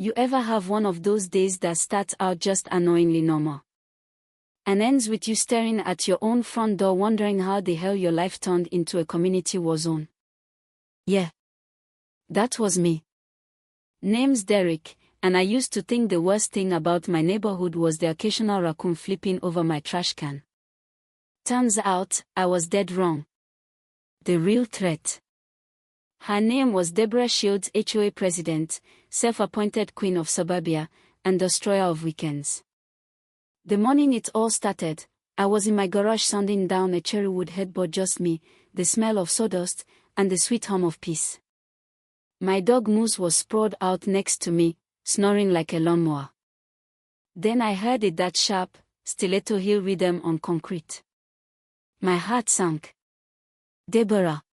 You ever have one of those days that starts out just annoyingly normal and ends with you staring at your own front door wondering how the hell your life turned into a community war zone? Yeah. That was me. Name's Derek, and I used to think the worst thing about my neighborhood was the occasional raccoon flipping over my trash can. Turns out, I was dead wrong. The real threat. Her name was Deborah Shields, HOA president, self-appointed queen of suburbia, and destroyer of weekends. The morning it all started, I was in my garage sanding down a cherrywood headboard, just me, the smell of sawdust, and the sweet hum of peace. My dog Moose was sprawled out next to me, snoring like a lawnmower. Then I heard that sharp, stiletto heel rhythm on concrete. My heart sank. Deborah.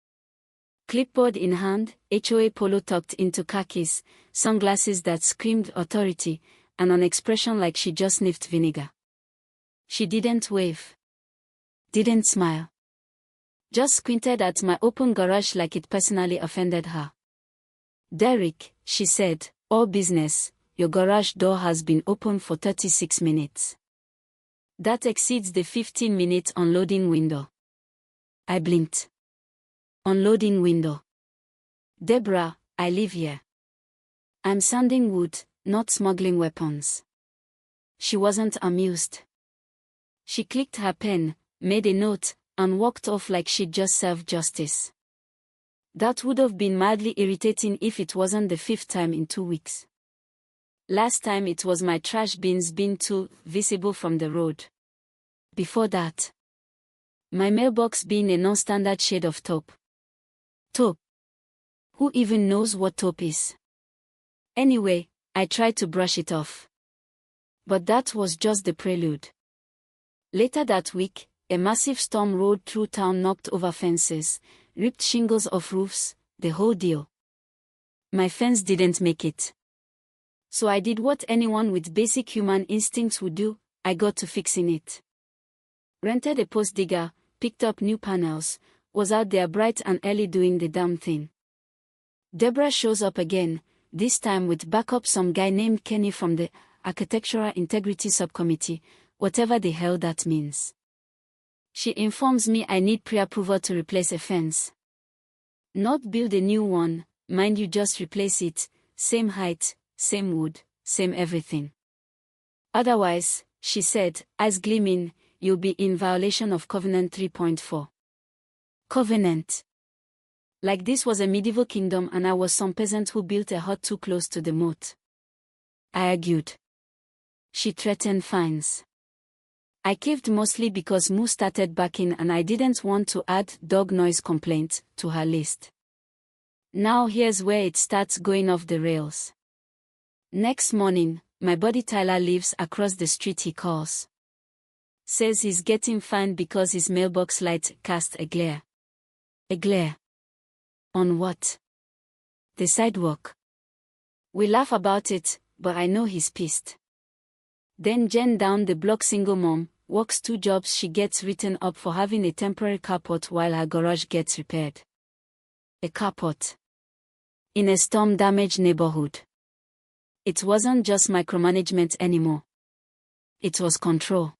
Clipboard in hand, HOA polo tucked into khakis, sunglasses that screamed authority, and an expression like she just sniffed vinegar. She didn't wave. Didn't smile. Just squinted at my open garage like it personally offended her. Derek, she said, all business, your garage door has been open for 36 minutes. That exceeds the 15-minute unloading window. I blinked. Unloading window. Deborah, I live here. I'm sanding wood, not smuggling weapons. She wasn't amused. She clicked her pen, made a note, and walked off like she'd just served justice. That would have been mildly irritating if it wasn't the 5th time in 2 weeks. Last time it was my trash bins being too visible from the road. Before that, my mailbox being a non-standard shade of taupe. Taupe. Who even knows what taupe is? Anyway, I tried to brush it off. But that was just the prelude. Later that week, a massive storm rolled through town, knocked over fences, ripped shingles off roofs, the whole deal. My fence didn't make it. So I did what anyone with basic human instincts would do, I got to fixing it. Rented a post digger, picked up new panels, was out there bright and early doing the damn thing. Deborah shows up again, this time with backup, some guy named Kenny from the Architectural Integrity Subcommittee, whatever the hell that means. She informs me I need pre-approval to replace a fence. Not build a new one, mind you, just replace it, same height, same wood, same everything. Otherwise, she said, eyes gleaming, you'll be in violation of Covenant 3.4. Covenant. Like this was a medieval kingdom and I was some peasant who built a hut too close to the moat. I argued. She threatened fines. I caved mostly because Moo started barking and I didn't want to add dog noise complaint to her list. Now here's where it starts going off the rails. Next morning, my buddy Tyler lives across the street. He calls. Says he's getting fined because his mailbox light cast a glare. A glare. On what? The sidewalk. We laugh about it, but I know he's pissed. Then Jen, down the block, single mom, works 2 jobs. She gets written up for having a temporary carport while her garage gets repaired. A carport. In a storm-damaged neighborhood. It wasn't just micromanagement anymore. It was control.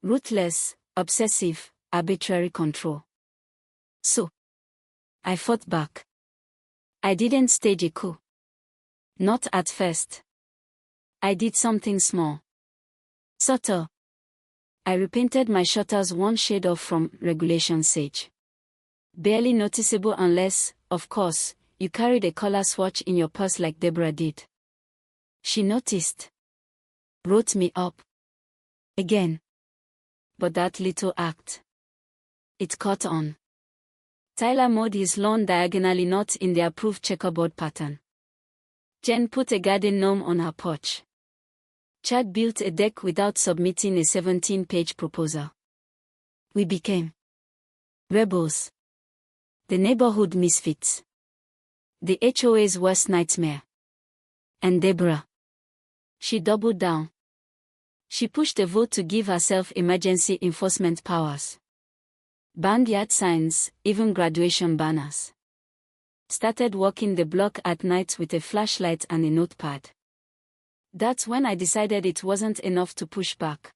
Ruthless, obsessive, arbitrary control. So, I fought back. I didn't stage a coup. Not at first. I did something small. Subtle. I repainted my shutters one shade off from regulation sage. Barely noticeable unless, of course, you carried a color swatch in your purse like Deborah did. She noticed. Wrote me up. Again. But that little act. It caught on. Tyler mowed his lawn diagonally, not in the approved checkerboard pattern. Jen put a garden gnome on her porch. Chad built a deck without submitting a 17-page proposal. We became rebels. The neighborhood misfits. The HOA's worst nightmare. And Deborah. She doubled down. She pushed a vote to give herself emergency enforcement powers. Banned yard signs, even graduation banners. Started walking the block at night with a flashlight and a notepad. That's when I decided it wasn't enough to push back.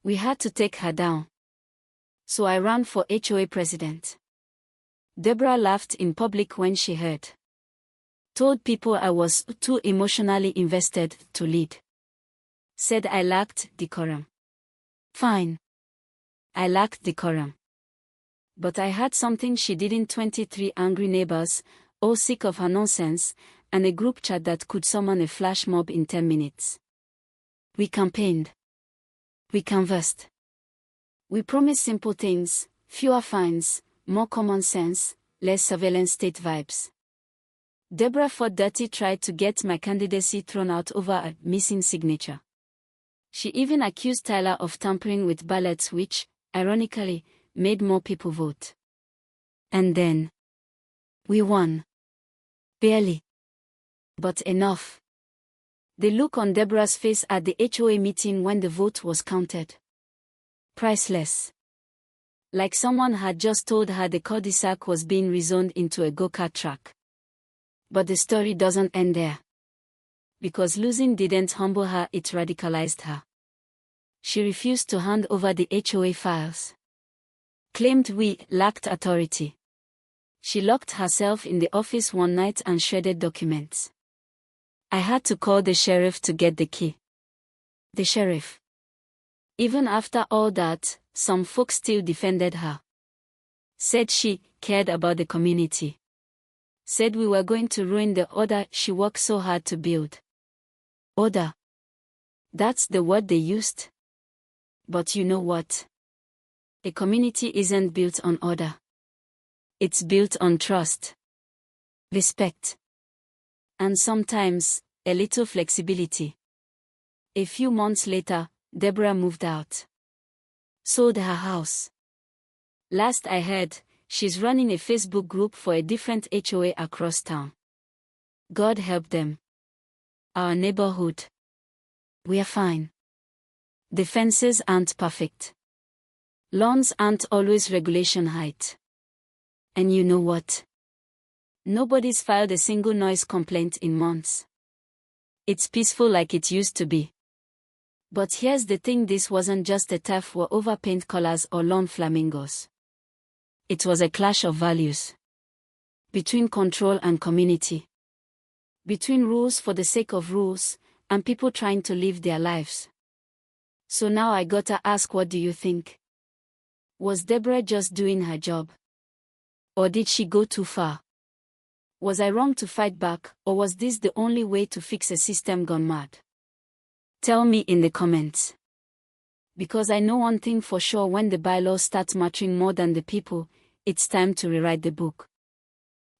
We had to take her down. So I ran for HOA president. Deborah laughed in public when she heard. Told people I was too emotionally invested to lead. Said I lacked decorum. Fine. I lacked decorum. But I had something she didn't: 23 angry neighbors, all sick of her nonsense, and a group chat that could summon a flash mob in 10 minutes. We campaigned. We canvassed. We promised simple things: fewer fines, more common sense, less surveillance state vibes. Deborah fought dirty, tried to get my candidacy thrown out over a missing signature. She even accused Tyler of tampering with ballots, which, ironically, made more people vote. And then we won. Barely. But enough. The look on Deborah's face at the HOA meeting when the vote was counted. Priceless. Like someone had just told her the cul-de-sac was being rezoned into a go-kart track. But the story doesn't end there. Because losing didn't humble her, it radicalized her. She refused to hand over the HOA files. Claimed we lacked authority. She locked herself in the office one night and shredded documents. I had to call the sheriff to get the key. The sheriff. Even after all that, some folks still defended her. Said she cared about the community. Said we were going to ruin the order she worked so hard to build. Order. That's the word they used. But you know what? A community isn't built on order. It's built on trust, respect, and sometimes a little flexibility. A few months later, Deborah moved out. Sold her house. Last I heard, she's running a Facebook group for a different HOA across town. God help them. Our neighborhood. We're fine. The fences aren't perfect. Lawns aren't always regulation height. And you know what? Nobody's filed a single noise complaint in months. It's peaceful like it used to be. But here's the thing: this wasn't just a turf war over paint colors or lawn flamingos. It was a clash of values. Between control and community. Between rules for the sake of rules, and people trying to live their lives. So now I gotta ask, what do you think? Was Deborah just doing her job? Or did she go too far? Was I wrong to fight back, or was this the only way to fix a system gone mad? Tell me in the comments. Because I know one thing for sure: when the bylaws start mattering more than the people, it's time to rewrite the book.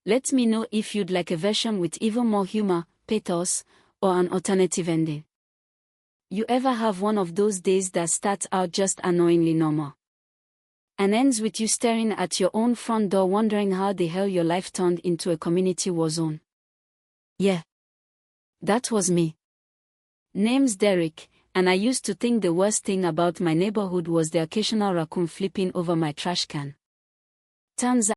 Let me know if you'd like a version with even more humor, pathos, or an alternative ending. You ever have one of those days that starts out just annoyingly normal and ends with you staring at your own front door wondering how the hell your life turned into a community war zone? Yeah. That was me. Name's Derek, and I used to think the worst thing about my neighborhood was the occasional raccoon flipping over my trash can. Turns